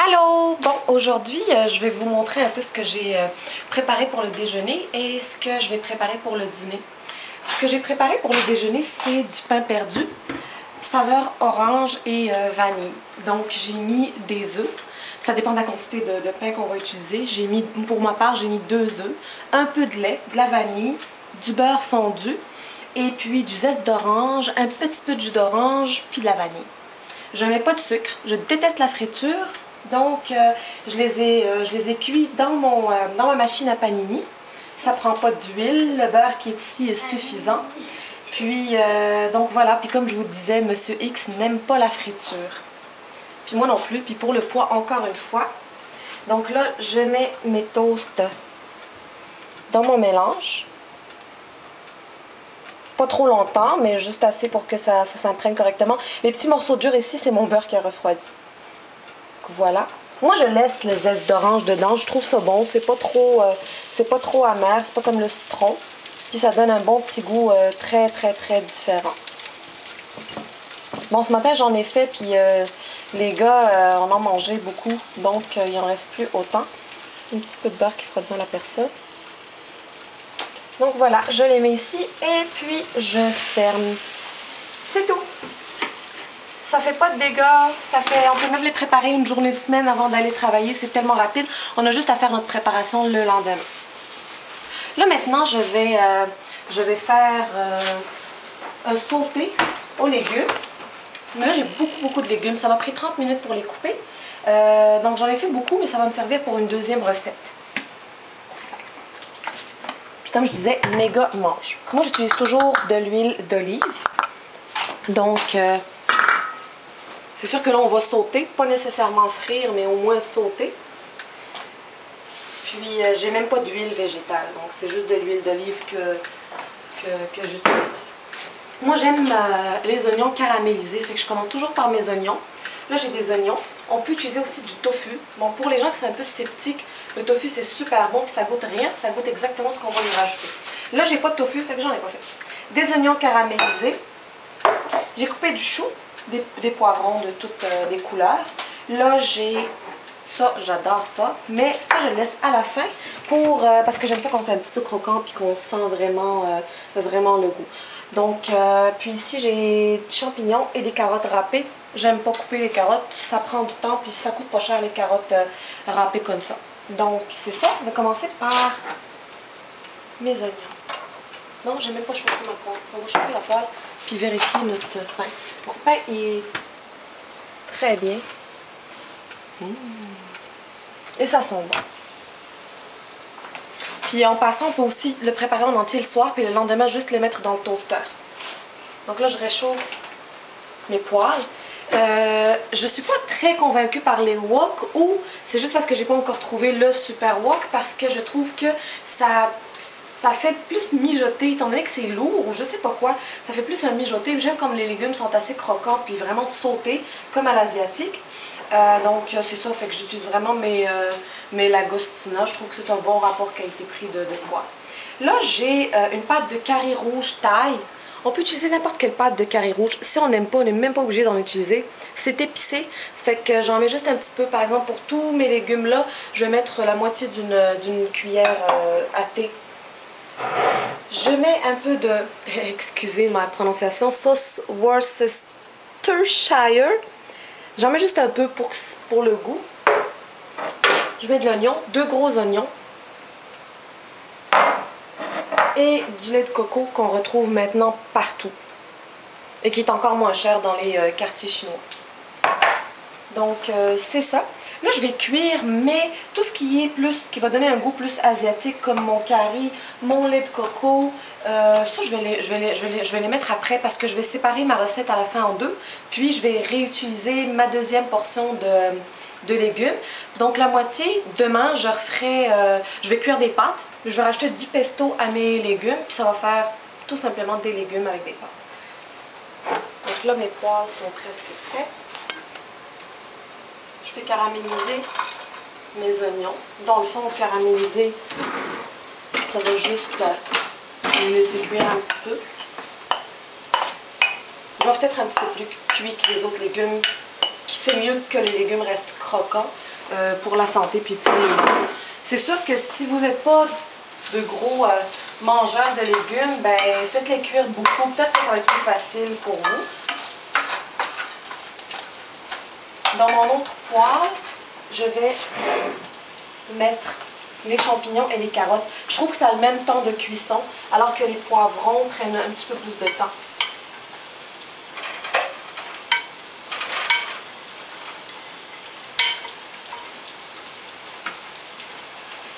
Allô! Bon, aujourd'hui, je vais vous montrer un peu ce que j'ai préparé pour le déjeuner et ce que je vais préparer pour le dîner. Ce que j'ai préparé pour le déjeuner, c'est du pain perdu, saveur orange et vanille. Donc, j'ai mis des œufs. Ça dépend de la quantité de pain qu'on va utiliser. Pour ma part, j'ai mis 2 œufs, un peu de lait, de la vanille, du beurre fondu et puis du zeste d'orange, un petit peu de jus d'orange puis de la vanille. Je ne mets pas de sucre. Je déteste la friture. Donc, je les ai cuits dans ma machine à panini. Ça prend pas d'huile. Le beurre qui est ici est suffisant. Puis, donc voilà. Puis comme je vous disais, Monsieur X n'aime pas la friture. Puis moi non plus. Puis pour le poids, encore une fois. Donc là, je mets mes toasts dans mon mélange. Pas trop longtemps, mais juste assez pour que ça s'imprègne correctement. Les petits morceaux durs ici, c'est mon beurre qui a refroidi. Voilà. Moi, je laisse le zeste d'orange dedans. Je trouve ça bon. C'est pas trop amer. C'est pas comme le citron. Puis ça donne un bon petit goût très différent. Bon, ce matin, j'en ai fait. Puis les gars en ont mangé beaucoup. Donc, il en reste plus autant. Un petit peu de beurre qui fera bien la personne. Donc voilà, je les mets ici. Et puis, je ferme. C'est tout. Ça fait pas de dégâts, on peut même les préparer une journée de semaine avant d'aller travailler, c'est tellement rapide. On a juste à faire notre préparation le lendemain. Là maintenant, je vais faire un sauté aux légumes. Mais là, j'ai beaucoup de légumes. Ça m'a pris 30 minutes pour les couper. Donc j'en ai fait beaucoup, mais ça va me servir pour une deuxième recette. Puis comme je disais, méga mange. Moi, j'utilise toujours de l'huile d'olive. Donc... c'est sûr que là, on va sauter, pas nécessairement frire, mais au moins sauter. Puis, j'ai même pas d'huile végétale, donc c'est juste de l'huile d'olive que j'utilise. Moi, j'aime les oignons caramélisés, fait que je commence toujours par mes oignons. Là, j'ai des oignons. On peut utiliser aussi du tofu. Bon, pour les gens qui sont un peu sceptiques, le tofu, c'est super bon, puis ça goûte rien, ça goûte exactement ce qu'on va lui rajouter. Là, j'ai pas de tofu, fait que j'en ai pas fait. Des oignons caramélisés. J'ai coupé du chou. Des poivrons de toutes les couleurs. Là, j'ai ça, j'adore ça. Mais ça, je le laisse à la fin parce que j'aime ça quand c'est un petit peu croquant puis qu'on sent vraiment le goût. Donc, puis ici, j'ai des champignons et des carottes râpées. J'aime pas couper les carottes. Ça prend du temps puis ça coûte pas cher les carottes râpées comme ça. Donc, c'est ça. On va commencer par mes oignons. Non, j'ai même pas chauffé ma poêle. On va chauffer la poêle puis vérifier notre pain. Mon pain est très bien. Et ça sent bon. Puis en passant, on peut aussi le préparer en entier le soir, puis le lendemain, juste le mettre dans le toaster. Donc là, je réchauffe mes poêles. Je suis pas très convaincue par les wok, ou c'est juste parce que j'ai pas encore trouvé le super wok, parce que je trouve que ça fait plus mijoter, étant donné que c'est lourd ou je sais pas quoi, ça fait plus un mijoter. J'aime comme les légumes sont assez croquants puis vraiment sautés comme à l'asiatique. Donc c'est ça, fait que j'utilise vraiment mes Lagostina. Je trouve que c'est un bon rapport qualité-prix de poids. Là, j'ai une pâte de curry rouge thaï. On peut utiliser n'importe quelle pâte de curry rouge. Si on n'aime pas, on n'est même pas obligé d'en utiliser. C'est épicé, fait que j'en mets juste un petit peu. Par exemple, pour tous mes légumes là, je vais mettre la moitié d'une cuillère à thé. Je mets un peu de, excusez ma prononciation, sauce Worcestershire. J'en mets juste un peu pour le goût. Je mets de l'oignon, 2 gros oignons. Et du lait de coco qu'on retrouve maintenant partout. Et qui est encore moins cher dans les quartiers chinois. Donc c'est ça. Là, je vais cuire, mais tout ce qui va donner un goût plus asiatique, comme mon curry, mon lait de coco, ça, je vais les mettre après parce que je vais séparer ma recette à la fin en deux. Puis, je vais réutiliser ma deuxième portion de légumes. Donc, la moitié, demain, je vais cuire des pâtes. Je vais rajouter du pesto à mes légumes, puis ça va faire tout simplement des légumes avec des pâtes. Donc là, mes poêles sont presque prêtes. Je vais caraméliser mes oignons. Dans le fond, caraméliser, ça va juste les laisser cuire un petit peu. Ils doivent être un petit peu plus cuits que les autres légumes. C'est mieux que les légumes restent croquants. pour la santé puis pour les goûts. C'est sûr que si vous n'êtes pas de gros mangeurs de légumes, ben faites-les cuire beaucoup. Peut-être que ça va être plus facile pour vous. Dans mon autre poêle, je vais mettre les champignons et les carottes. Je trouve que ça a le même temps de cuisson, alors que les poivrons prennent un petit peu plus de temps.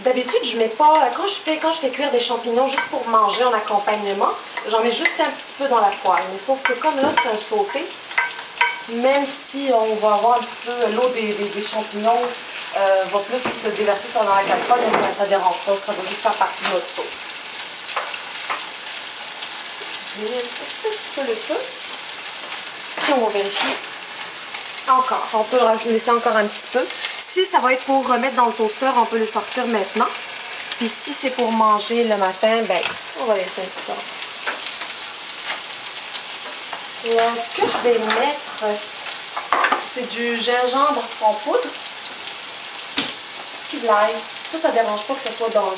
D'habitude, je mets pas, quand je fais cuire des champignons juste pour manger en accompagnement, j'en mets juste un petit peu dans la poêle. Mais sauf que comme là, c'est un sauté, même si on va avoir un petit peu l'eau des champignons va plus se déverser dans la casserole, mais ça ne dérange pas, ça va juste faire partie de notre sauce. Je mets un petit peu le feu. Puis on va vérifier encore. On peut le laisser encore un petit peu. Si ça va être pour remettre dans le toaster, on peut le sortir maintenant. Puis si c'est pour manger le matin, ben on va laisser un petit peu. Et ce que je vais mettre, c'est du gingembre en poudre. Puis de l'ail. Ça ne dérange pas que ce soit dans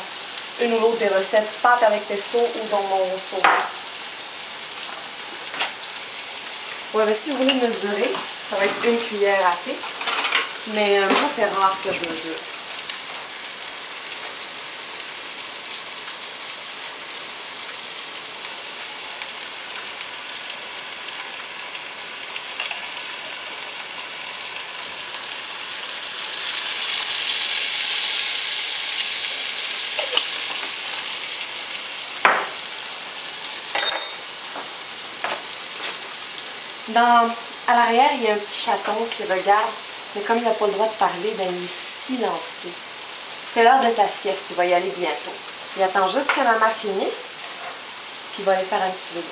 une ou l'autre des recettes, pâte avec pesto ou dans mon sauce. Ouais, ben, si vous voulez mesurer, ça va être une cuillère à thé. Mais moi, c'est rare que je mesure. À l'arrière, il y a un petit chaton qui regarde, mais comme il n'a pas le droit de parler, ben, il est silencieux. C'est l'heure de sa sieste, il va y aller bientôt. Il attend juste que maman finisse, puis il va aller faire un petit vélo.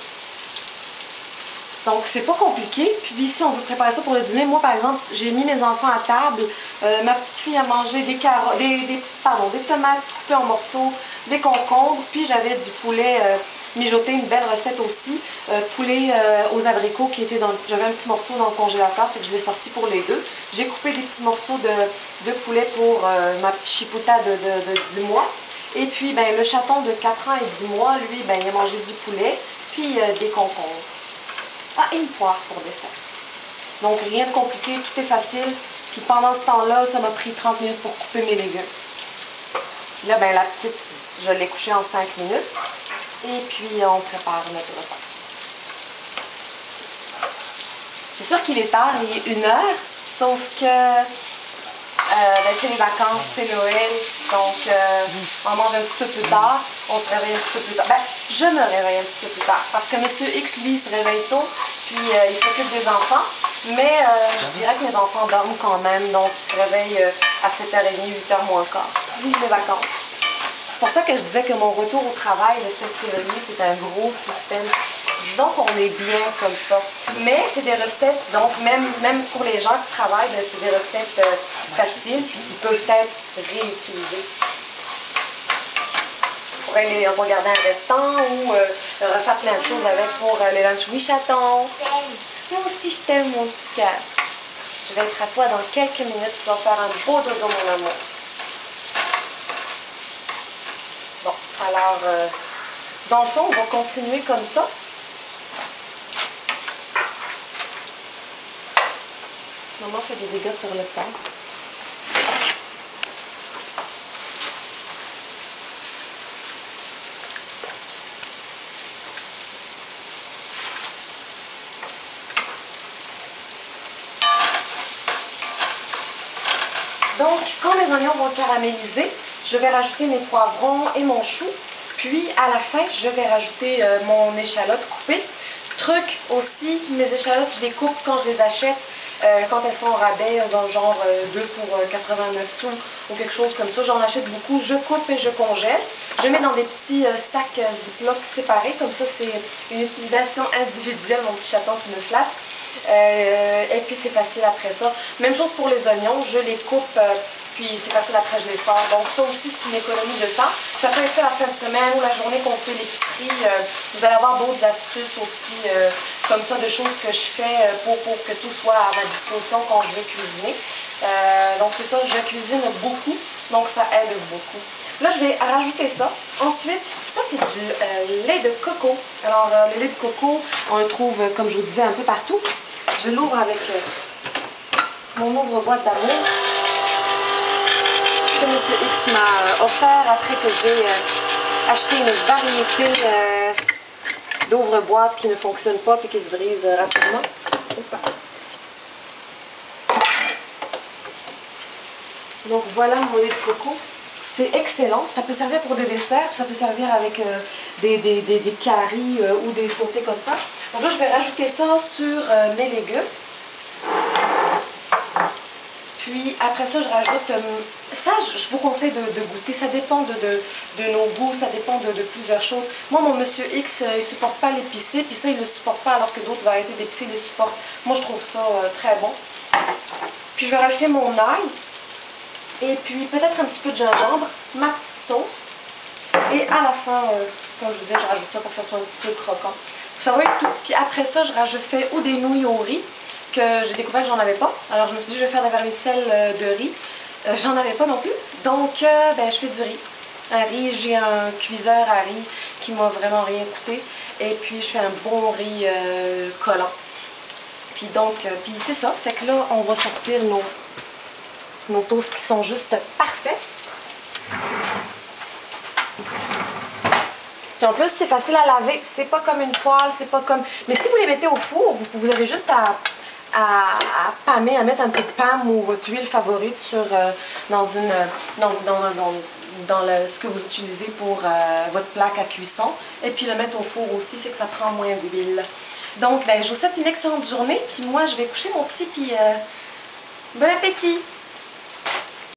Donc, c'est pas compliqué. Puis ici, on veut préparer ça pour le dîner. Moi, par exemple, j'ai mis mes enfants à table. Ma petite fille a mangé des tomates coupées en morceaux, des concombres. Puis j'avais du poulet mijoté, une belle recette aussi. Poulet aux abricots qui était dans... J'avais un petit morceau dans le congélateur, fait que je l'ai sorti pour les deux. J'ai coupé des petits morceaux de poulet pour ma chipouta de 10 mois. Et puis, ben, le chaton de 4 ans et 10 mois, lui, ben, il a mangé du poulet, puis des concombres. Ah, et une poire pour dessert. Donc, rien de compliqué, tout est facile. Puis pendant ce temps-là, ça m'a pris 30 minutes pour couper mes légumes. Là, ben, la petite, je l'ai couchée en 5 minutes. Et puis, on prépare notre repas. C'est sûr qu'il est tard, il est 1h, sauf que ben, c'est les vacances, c'est Noël, donc on mange un petit peu plus tard, on se réveille un petit peu plus tard. Ben, je me réveille un petit peu plus tard, parce que Monsieur X, lui, se réveille tôt, puis il s'occupe des enfants, mais je dirais que mes enfants dorment quand même, donc ils se réveillent à 7h30, 8h moins quart. Vive les vacances! C'est pour ça que je disais que mon retour au travail le 7 février, c'est un gros suspense. Disons qu'on est bien comme ça. Mais c'est des recettes, donc même pour les gens qui travaillent, c'est des recettes faciles puis qui peuvent être réutilisées. On pourrait les regarder un restant ou refaire plein de choses avec pour les lunchs. Oui, chaton. Moi aussi, je t'aime, mon petit cœur. Je vais être à toi dans quelques minutes. Tu vas faire un beau dodo, mon amour. Bon, alors, dans le fond, on va continuer comme ça. Maman fait des dégâts sur le pain. Donc, quand mes oignons vont caraméliser, je vais rajouter mes poivrons et mon chou. Puis, à la fin, je vais rajouter mon échalote coupée. Truc aussi, mes échalotes, je les coupe quand je les achète. Quand elles sont au rabais, dans genre 2 pour 89 sous ou quelque chose comme ça, j'en achète beaucoup, je coupe et je congèle. Je mets dans des petits sacs Ziploc séparés, comme ça c'est une utilisation individuelle, mon petit chaton qui me flatte. Et puis c'est facile après ça. Même chose pour les oignons, je les coupe, puis c'est facile après je les sors. Donc ça aussi c'est une économie de temps. Ça peut être fait la fin de semaine ou la journée qu'on fait l'épicerie. Vous allez avoir d'autres astuces aussi comme ça, de choses que je fais pour que tout soit à ma disposition quand je veux cuisiner. Donc c'est ça, je cuisine beaucoup, donc ça aide beaucoup. Là, je vais rajouter ça. Ensuite, ça c'est du lait de coco. Alors, le lait de coco, on le trouve, comme je vous disais, un peu partout. Je l'ouvre avec mon ouvre-boîte d'amour que M. X m'a offert après que j'ai acheté une variété d'ouvre-boîtes qui ne fonctionnent pas et qui se brisent rapidement. Donc voilà mon lait de coco. C'est excellent. Ça peut servir pour des desserts, ça peut servir avec des caries ou des sautés comme ça. Donc là, je vais rajouter ça sur mes légumes. Puis après ça, je rajoute... ça, je vous conseille de goûter. Ça dépend de nos goûts, ça dépend de plusieurs choses. Moi, mon Monsieur X, il ne supporte pas l'épicé, puis ça, il ne le supporte pas alors que d'autres variétés d'épicé le supportent. Moi, je trouve ça très bon. Puis je vais rajouter mon ail. Et puis peut-être un petit peu de gingembre, ma petite sauce. Et à la fin, comme je vous disais, je rajoute ça pour que ça soit un petit peu croquant. Ça va être tout. Puis après ça, je fais ou des nouilles au riz, que j'ai découvert que j'en avais pas. Alors je me suis dit, je vais faire de la vermicelle de riz. J'en avais pas non plus. Donc, je fais du riz. Un riz, j'ai un cuiseur à riz qui m'a vraiment rien coûté. Et puis je fais un bon riz collant. Puis donc, puis c'est ça. Fait que là, on va sortir nos toasts qui sont juste parfaits. Puis en plus, c'est facile à laver. C'est pas comme une poêle, c'est pas comme... Mais si vous les mettez au four, vous avez juste à paner, à mettre un peu de pâme ou votre huile favorite sur, dans ce que vous utilisez pour votre plaque à cuisson. Et puis le mettre au four aussi, fait que ça prend moins d'huile. Donc, je vous souhaite une excellente journée. Puis moi, je vais coucher mon petit, puis bon appétit!